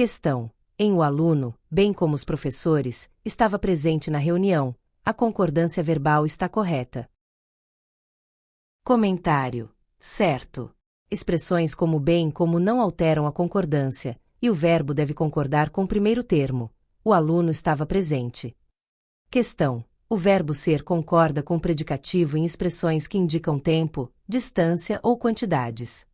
Questão: em o aluno, bem como os professores, estava presente na reunião, a concordância verbal está correta. Comentário: certo. Expressões como bem como não alteram a concordância, e o verbo deve concordar com o primeiro termo. O aluno estava presente. Questão: o verbo ser concorda com o predicativo em expressões que indicam tempo, distância ou quantidades.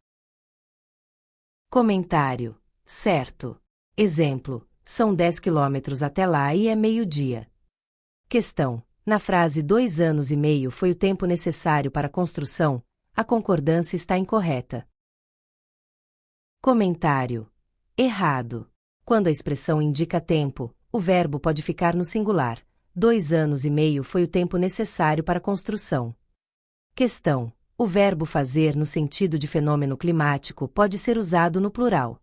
Comentário: certo. Exemplo: são 10 quilômetros até lá e é meio-dia. Questão: na frase 2 anos e meio foi o tempo necessário para a construção, a concordância está incorreta. Comentário: errado. Quando a expressão indica tempo, o verbo pode ficar no singular. 2 anos e meio foi o tempo necessário para a construção. Questão: o verbo fazer no sentido de fenômeno climático pode ser usado no plural.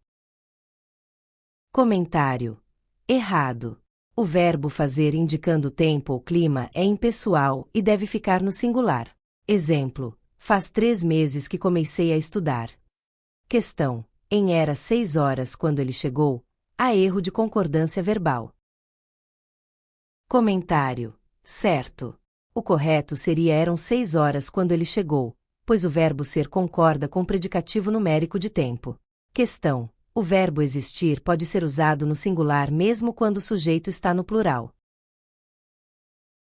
Comentário: errado. O verbo fazer indicando tempo ou clima é impessoal e deve ficar no singular. Exemplo: faz 3 meses que comecei a estudar. Questão: em era 6 horas quando ele chegou, há erro de concordância verbal. Comentário: certo. O correto seria eram 6 horas quando ele chegou, pois o verbo ser concorda com o predicativo numérico de tempo. Questão: o verbo existir pode ser usado no singular mesmo quando o sujeito está no plural.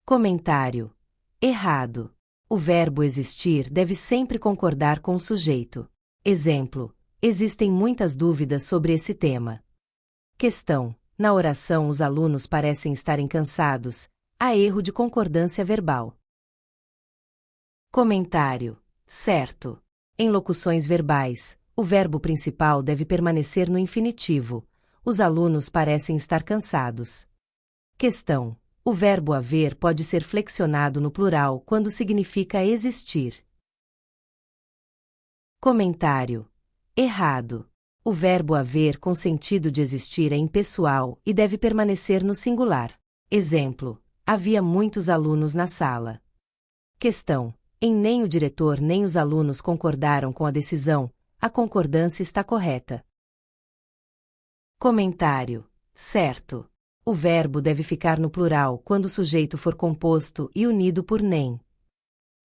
Comentário: errado. O verbo existir deve sempre concordar com o sujeito. Exemplo: existem muitas dúvidas sobre esse tema. Questão: na oração os alunos parecem estarem cansados, há erro de concordância verbal. Comentário: certo. Em locuções verbais, o verbo principal deve permanecer no infinitivo. Os alunos parecem estar cansados. Questão: o verbo haver pode ser flexionado no plural quando significa existir. Comentário: errado. O verbo haver com sentido de existir é impessoal e deve permanecer no singular. Exemplo: havia muitos alunos na sala. Questão: em nem o diretor nem os alunos concordaram com a decisão, a concordância está correta. Comentário: certo. O verbo deve ficar no plural quando o sujeito for composto e unido por nem.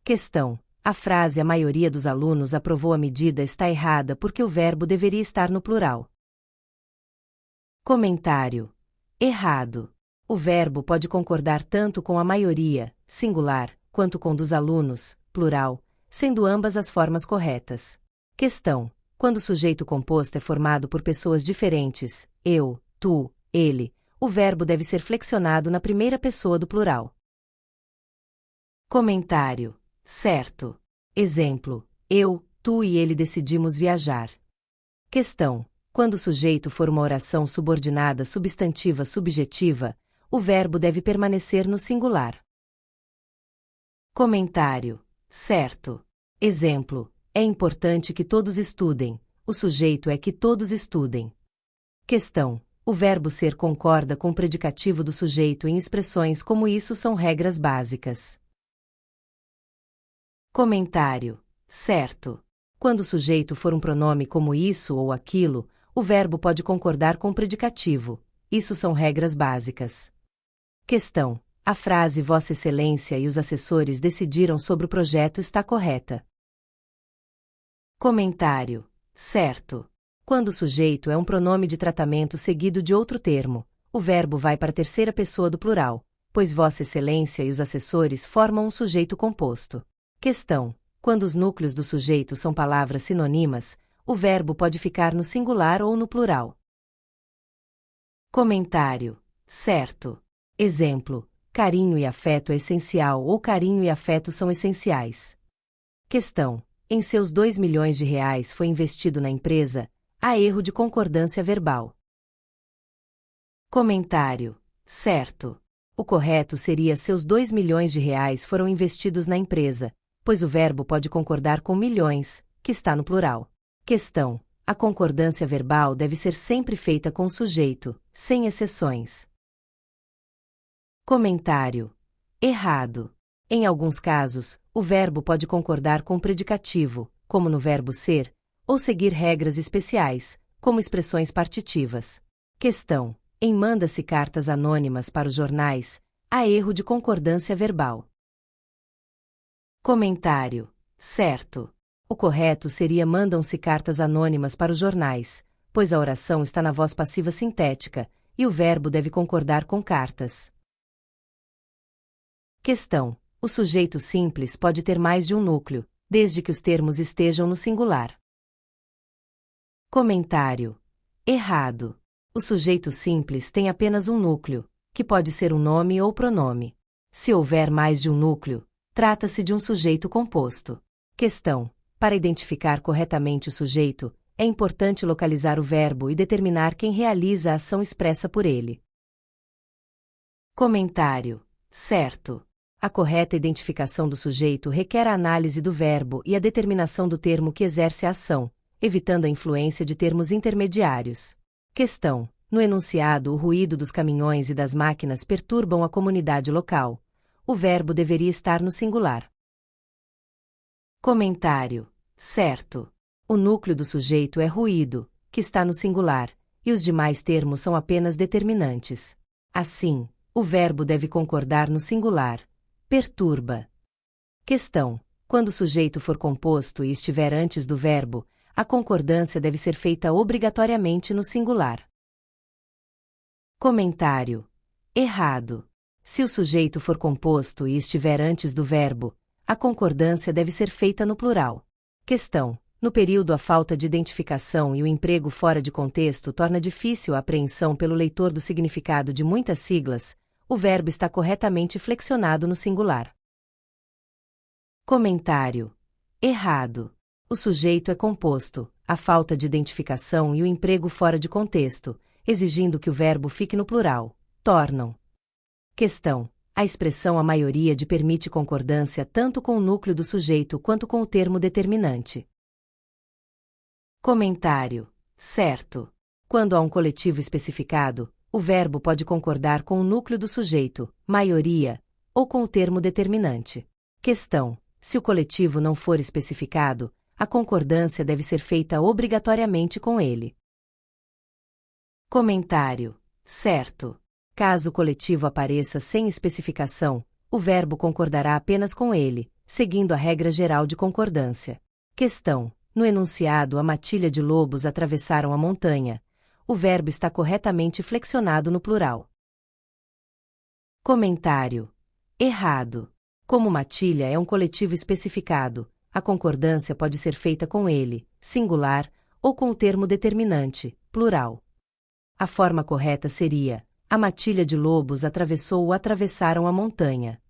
Questão: a frase a maioria dos alunos aprovou a medida está errada porque o verbo deveria estar no plural. Comentário: errado. O verbo pode concordar tanto com a maioria, singular, quanto com dos alunos, plural, sendo ambas as formas corretas. Questão: quando o sujeito composto é formado por pessoas diferentes, eu, tu, ele, o verbo deve ser flexionado na primeira pessoa do plural. Comentário: certo. Exemplo: eu, tu e ele decidimos viajar. Questão: quando o sujeito for uma oração subordinada substantiva subjetiva, o verbo deve permanecer no singular. Comentário: certo. Exemplo: é importante que todos estudem. O sujeito é que todos estudem. Questão: o verbo ser concorda com o predicativo do sujeito em expressões como isso são regras básicas. Comentário: certo. Quando o sujeito for um pronome como isso ou aquilo, o verbo pode concordar com o predicativo. Isso são regras básicas. Questão: a frase Vossa Excelência e os assessores decidiram sobre o projeto está correta. Comentário: certo. Quando o sujeito é um pronome de tratamento seguido de outro termo, o verbo vai para a terceira pessoa do plural, pois Vossa Excelência e os assessores formam um sujeito composto. Questão: quando os núcleos do sujeito são palavras sinônimas, o verbo pode ficar no singular ou no plural. Comentário: certo. Exemplo: carinho e afeto é essencial ou carinho e afeto são essenciais. Questão: em seus 2 milhões de reais foi investido na empresa, há erro de concordância verbal. Comentário: certo. O correto seria seus 2 milhões de reais foram investidos na empresa, pois o verbo pode concordar com milhões, que está no plural. Questão: a concordância verbal deve ser sempre feita com o sujeito, sem exceções. Comentário: errado. Em alguns casos, o verbo pode concordar com o predicativo, como no verbo ser, ou seguir regras especiais, como expressões partitivas. Questão: em manda-se cartas anônimas para os jornais, há erro de concordância verbal. Comentário: certo. O correto seria mandam-se cartas anônimas para os jornais, pois a oração está na voz passiva sintética, e o verbo deve concordar com cartas. Questão: o sujeito simples pode ter mais de um núcleo, desde que os termos estejam no singular. Comentário: errado. O sujeito simples tem apenas um núcleo, que pode ser um nome ou pronome. Se houver mais de um núcleo, trata-se de um sujeito composto. Questão: para identificar corretamente o sujeito, é importante localizar o verbo e determinar quem realiza a ação expressa por ele. Comentário: certo. A correta identificação do sujeito requer a análise do verbo e a determinação do termo que exerce a ação, evitando a influência de termos intermediários. Questão: no enunciado, o ruído dos caminhões e das máquinas perturbam a comunidade local. O verbo deveria estar no singular. Comentário: certo. O núcleo do sujeito é ruído, que está no singular, e os demais termos são apenas determinantes. Assim, o verbo deve concordar no singular. Perturba. Questão: quando o sujeito for composto e estiver antes do verbo, a concordância deve ser feita obrigatoriamente no singular. Comentário: errado. Se o sujeito for composto e estiver antes do verbo, a concordância deve ser feita no plural. Questão: no período a falta de identificação e o emprego fora de contexto torna difícil a apreensão pelo leitor do significado de muitas siglas, o verbo está corretamente flexionado no singular. Comentário: errado. O sujeito é composto, a falta de identificação e o emprego fora de contexto, exigindo que o verbo fique no plural, tornam. Questão: a expressão a maioria de permite concordância tanto com o núcleo do sujeito quanto com o termo determinante. Comentário: certo. Quando há um coletivo especificado, o verbo pode concordar com o núcleo do sujeito, maioria, ou com o termo determinante. Questão: se o coletivo não for especificado, a concordância deve ser feita obrigatoriamente com ele. Comentário: certo. Caso o coletivo apareça sem especificação, o verbo concordará apenas com ele, seguindo a regra geral de concordância. Questão: no enunciado a matilha de lobos atravessaram a montanha. O verbo está corretamente flexionado no plural. Comentário: errado. Como matilha é um coletivo especificado, a concordância pode ser feita com ele, singular, ou com o termo determinante, plural. A forma correta seria: a matilha de lobos atravessou ou atravessaram a montanha.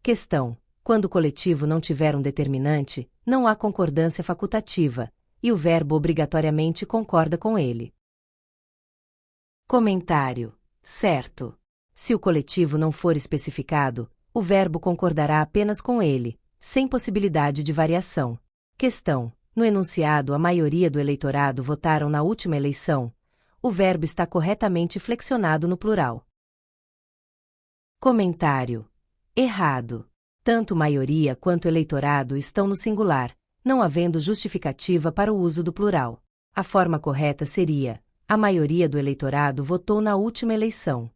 Questão: quando o coletivo não tiver um determinante, não há concordância facultativa, e o verbo obrigatoriamente concorda com ele. Comentário: certo. Se o coletivo não for especificado, o verbo concordará apenas com ele, sem possibilidade de variação. Questão: no enunciado a maioria do eleitorado votaram na última eleição. O verbo está corretamente flexionado no plural. Comentário: errado. Tanto maioria quanto eleitorado estão no singular, não havendo justificativa para o uso do plural. A forma correta seria: a maioria do eleitorado votou na última eleição.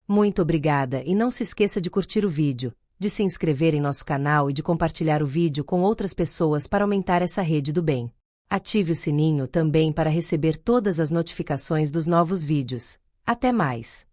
Muito obrigada e não se esqueça de curtir o vídeo, de se inscrever em nosso canal e de compartilhar o vídeo com outras pessoas para aumentar essa rede do bem. Ative o sininho também para receber todas as notificações dos novos vídeos. Até mais!